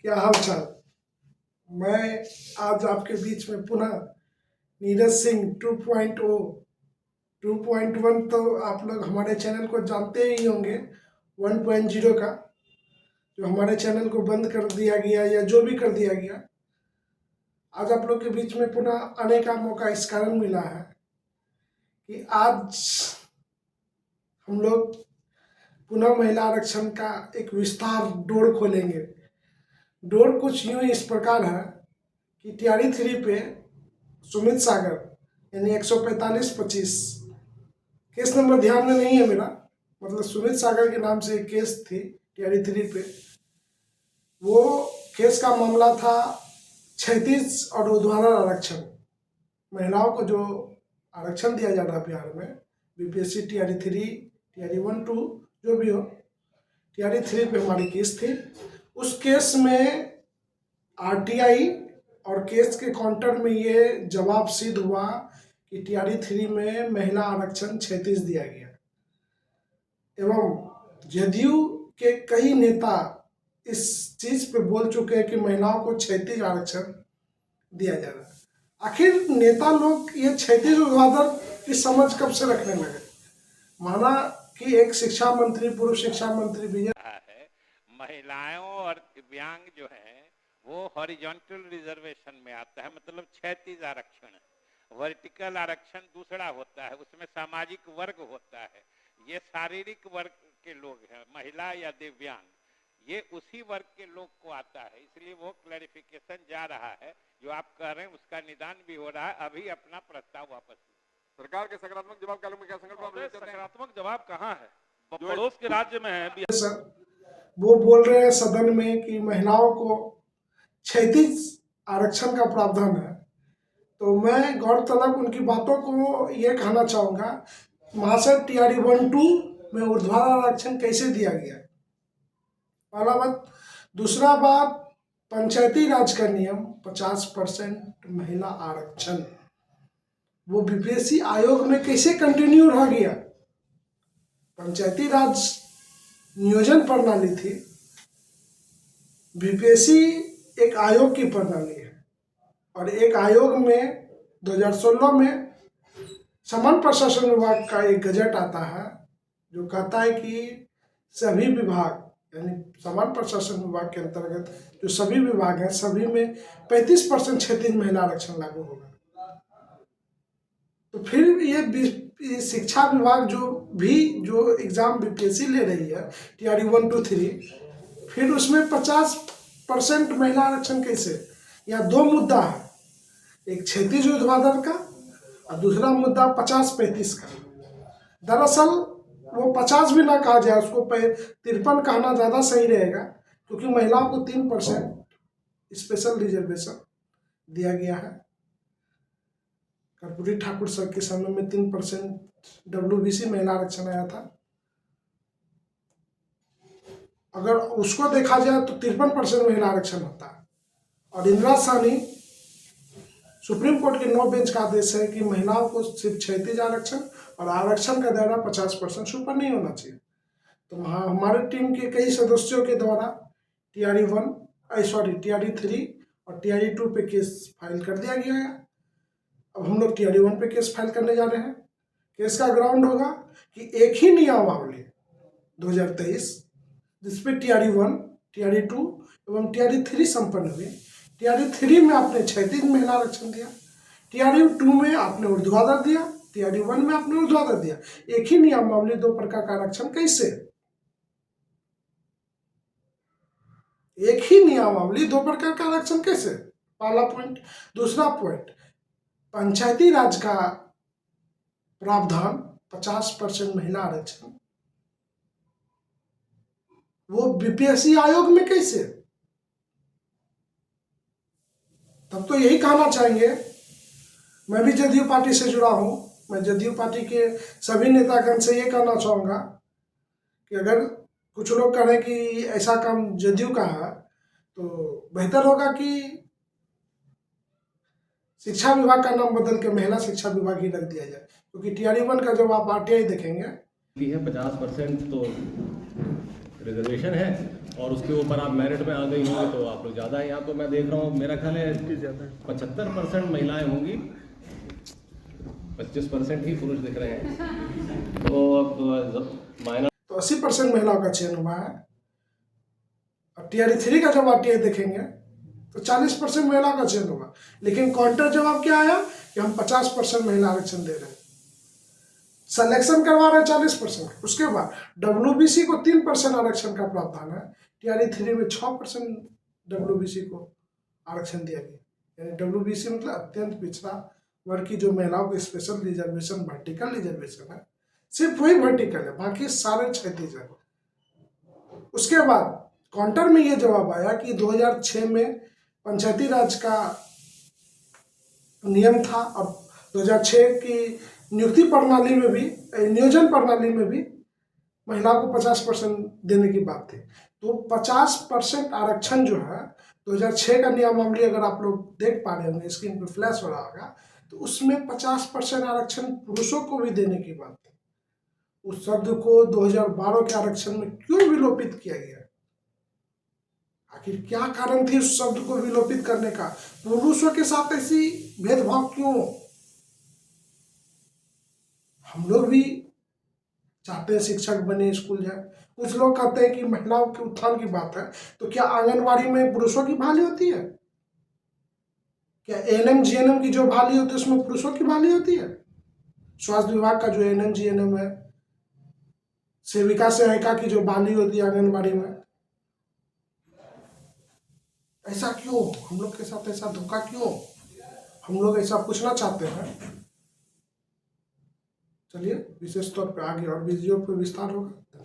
क्या हाल चाल। मैं आज आपके बीच में पुनः नीरज सिंह 2.0 2.1 तो आप लोग हमारे चैनल को जानते ही होंगे। 1.0 का जो हमारे चैनल को बंद कर दिया गया या जो भी कर दिया गया, आज आप लोग के बीच में पुनः आने का मौका इस कारण मिला है कि आज हम लोग पुनः महिला आरक्षण का एक विस्तार डोर खोलेंगे। डोर कुछ यूं इस प्रकार है कि टीआरई 3 पे सुमित सागर यानी 145-25 केस नंबर ध्यान में नहीं है मेरा, मतलब सुमित सागर के नाम से एक केस थी टीआरई 3 पे। वो केस का मामला था 36 और ऊर्ध्वाधर आरक्षण, महिलाओं को जो आरक्षण दिया जा रहा है बिहार में, बीपीएससी टीआरई 3 टीआरई 1-2 जो भी हो, टीआरई 3 पे हमारी केस थी। उस केस में आरटीआई और केस के काउंटर में ये जवाब सिद्ध हुआ कि टीआरई 3 में महिला आरक्षण 36 दिया गया एवं जदयू के कई नेता इस चीज पे बोल चुके हैं कि महिलाओं को 36 आरक्षण दिया जा रहा है। आखिर नेता लोग ये 36 ऊर्ध्वाधर की समझ कब से रखने लगे? माना कि एक शिक्षा मंत्री, पूर्व शिक्षा मंत्री विजय है, महिलाओं और दिव्यांग जो है वो हॉरिजॉन्टल रिजर्वेशन में आता है, मतलब 36 आरक्षण। वर्टिकल आरक्षण दूसरा होता है, उसमें सामाजिक वर्ग होता है। ये शारीरिक वर्ग के लोग हैं, महिला या दिव्यांग, ये उसी वर्ग के लोग को आता है। इसलिए वो क्लैरिफिकेशन जा रहा है, जो आप कह रहे हैं उसका निदान भी हो रहा है। अभी अपना प्रस्ताव वापस सरकार के सकारात्मक जवाब का क्या संकल्प? सकारात्मक जवाब कहाँ है? पड़ोस के राज्य में है। सर वो बोल रहे हैं सदन में कि महिलाओं को 36 आरक्षण का प्रावधान है। तो मैं गौरतलब उनकी बातों को ये कहना चाहूँगा, महाशय टीआरई 1-2 में ऊर्ध्वाधर आरक्षण कैसे दिया गया, पहला बात। दूसरा बात, पंचायती राज का नियम 50% महिला आरक्षण वो बीपीएससी आयोग में कैसे कंटिन्यू रह गया? पंचायती राज नियोजन प्रणाली थी, बीपीएससी एक आयोग की प्रणाली है और एक आयोग में 2016 में समान प्रशासन विभाग का एक गजट आता है जो कहता है कि सभी विभाग यानी समान प्रशासन विभाग के अंतर्गत जो सभी विभाग हैं सभी में 35% क्षेत्रीय महिला आरक्षण लागू होगा। तो फिर ये शिक्षा विभाग जो एग्जाम बीपीएससी ले रही है टीआरई 1-3, फिर उसमें 50% महिला आरक्षण कैसे? यहाँ दो मुद्दा है, एक 36 ऊर्ध्वाधर का और दूसरा मुद्दा 50-35 का। दरअसल वो 50 भी ना कहा जाए, उसको 53 कहना ज़्यादा सही रहेगा, क्योंकि महिलाओं को 3% स्पेशल रिजर्वेशन दिया गया है। कर्पूरी ठाकुर सर के समय में 3% WBC महिला आरक्षण आया था। अगर उसको देखा जाए तो 53% महिला आरक्षण होता है। और इंदिरा साहनी सुप्रीम कोर्ट के 9 बेंच का आदेश है कि महिलाओं को सिर्फ 36 आरक्षण और आरक्षण का दायरा 50% से ऊपर नहीं होना चाहिए। तो हमारे टीम के कई सदस्यों के द्वारा टीआरई 3 और टीआरई 2 पे केस फाइल कर दिया गया है। अब हम लोग टीआरई 1 पे केस फाइल करने जा रहे हैं। केस का ग्राउंड होगा कि एक ही नियमावली 2023 जिसपे टीआरई 1, टीआरई 2 एवं टीआरई 3 संपन्न हुई। टीआरई 3 में आपने 36 महिला आरक्षण दिया, टीआरई 2 में आपने ऊर्ध्वाधर दिया, टीआरई 1 में आपने ऊर्ध्वाधर दिया। एक ही नियमावली 2 प्रकार का आरक्षण कैसे? एक ही नियमावली 2 प्रकार का आरक्षण कैसे? पहला पॉइंट। दूसरा पॉइंट, पंचायती राज का प्रावधान 50% महिला आरक्षण वो बीपीएससी आयोग में कैसे? तब तो यही कहना चाहेंगे, मैं भी जदयू पार्टी से जुड़ा हूं, मैं जदयू पार्टी के सभी नेतागण से ये कहना चाहूँगा कि अगर कुछ लोग कह रहे हैं कि ऐसा काम जदयू का है, तो बेहतर होगा कि शिक्षा विभाग का नाम बदल के महिला शिक्षा विभाग ही रख दिया जाए, क्योंकि टीआरई 1 का जब आप आरटीआई देखेंगे भी है 50% तो रिजर्वेशन है और उसके ऊपर आप मेरिट में आ गई होंगी तो आप लोग ज़्यादा है। यहाँ तो मैं देख रहा हूँ, मेरा ख्याल है 75% महिलाएं होंगी, 25% ही पुरुष दिख रहे हैं। तो अब माइनर तो 80% महिलाओं का चयन हुआ है। अब टीआरई 3 का जब आरटीआई देखेंगे तो 40% महिलाओं का चयन हुआ, लेकिन काउंटर जवाब क्या आया कि हम 50% महिला आरक्षण दे रहे हैं, सिलेक्शन करवा रहे हैं 40%। उसके बाद डब्ल्यूबीसी को 3% आरक्षण का प्रावधान है, टीआरई 3 में 6% डब्ल्यूबीसी को आरक्षण दिया गया। यानी डब्ल्यूबीसी मतलब अत्यंत पिछड़ा वर्ग की जो महिलाओं को स्पेशल रिजर्वेशन, वर्टिकल रिजर्वेशन है, सिर्फ वही वर्टिकल है, बाकी सारे क्षैतिज है। उसके बाद काउंटर में ये जवाब आया कि 2006 में पंचायती राज का नियम था और 2006 की नियुक्ति प्रणाली में भी, नियोजन प्रणाली में भी महिलाओं को 50% देने की बात थी। तो 50% आरक्षण जो है 2006 का नियमावली अगर आप लोग देख पा रहे होंगे, स्क्रीन पे फ्लैश हो रहा होगा, तो उसमें 50% आरक्षण पुरुषों को भी देने की बात थी। उस शब्द को 2012 के आरक्षण में क्यों विलोपित किया गया? आखिर क्या कारण थी उस शब्द को विलोपित करने का? पुरुषों के साथ ऐसी भेदभाव क्यों? हम लोग भी चाहते हैं शिक्षक बने, स्कूल जाए। कुछ लोग कहते हैं कि महिलाओं के उत्थान की बात है, तो क्या आंगनवाड़ी में पुरुषों की भाली होती है? क्या एएनएम जीएनएम की जो भाली होती है उसमें पुरुषों की भाली होती है? स्वास्थ्य विभाग का जो एएनएम जीएनएम है, सेविका सहायिका की जो भाली होती है आंगनवाड़ी में, ऐसा क्यों? हम लोग के साथ ऐसा धोखा क्यों? हम लोग ऐसा पूछना चाहते हैं। चलिए विशेष तौर पे आगे और वीडियो पे विस्तार होगा।